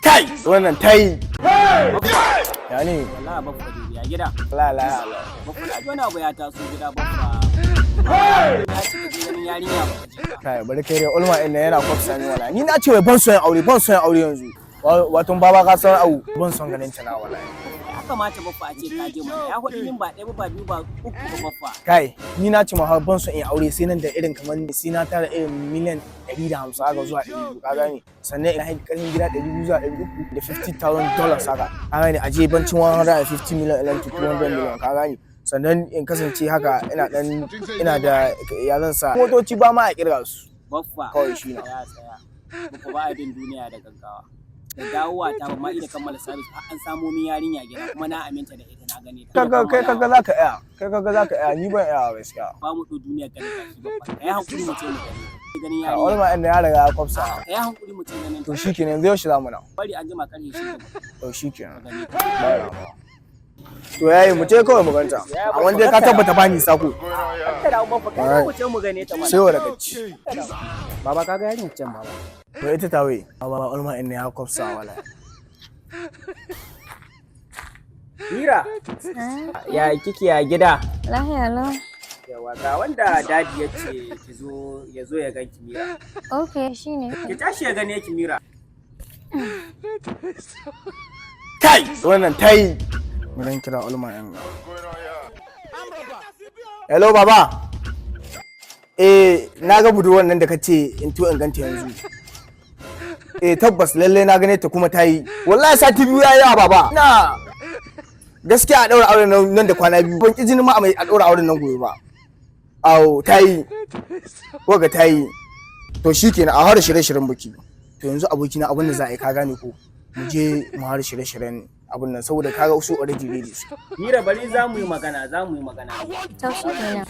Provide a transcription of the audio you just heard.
Kai, wannan tayi. Ya ne? Wallahi baffa ya gida. La. Baffa da wani abu ya taso gida baffa. Ya ci ganin yarinya ba. Kai, bari kai dai ulma ɗin yana kwafsa ni wala. Ni na ce wai ban son aure yanzu. Wato baba ka san au ban son ganin ta na wala. Ya kamata baffa a ce ka je mana. Ya hudu min ba ɗaya ba biyu ba uku ba baffa. Kai, ni na ce ma har ban son in aure sai nan da irin kamar sai na tara irin miliyan 150 haka zuwa 200 ka gane. Sannan ina haƙi ƙarfin gida 200 zuwa 300 da $50,000 haka. Ka gane a je bancin 150 million to 200 million ka gane. Sannan in kasance haka ina da yaran sa motoci ba ma a kirga su. Baffa kawai shi ne. Tsaya. Baffa ba a bin duniya da gaggawa. Da dawowa ta ba ma ida kammala sabis an samo min yarinya gida kuma na aminta da ita na gane ta. Kai kaga zaka iya ni ban iya gaskiya. Ba mu do duniya kan shi baffa. Kai hankuri mu ce mu ganin A yarinya. wani ma inda ya riga ya kwafsa. Kai hankuri mu ce ganin. To shikenan yanzu yau shi zamu na. Bari an jima karhe shi. To shikenan. To yayi mu je kawai mu ganta. Amma dai ka tabbata bani sako. Kada baffa kai mu ce mu gane ta mana. Sai wa daga ci. Baba kaga yarinya can baba. To ita ta wai. Baba ulma inda ya kwafsa wala. Mira. Ya kike ya gida? Lahiya lau. Yawa ga wanda dadi ya ce ya zo ya ganki Mira. Ok, shine. Ki tashi ya gane ki Mira. Kai, wannan tayi. Mun kira ulma yan. Hello baba. Na ga budurwan nan da kace in to in ganta yanzu. Tabbas lalle na gane ta kuma tayi. Wallahi sati biyu yayi yawa baba. Na gaskiya a daura auren nan da kwana biyu. Ban ki jini ma a daura auren nan gobe ba. Au tayi. Waga tayi. To shikenan a har shirye-shiryen biki. To yanzu abokina abin da za a yi ka gane ko mu je mu har shirye-shiryen abin nan saboda kaga su already ready su. Mira bari za mu yi magana. To shi kenan.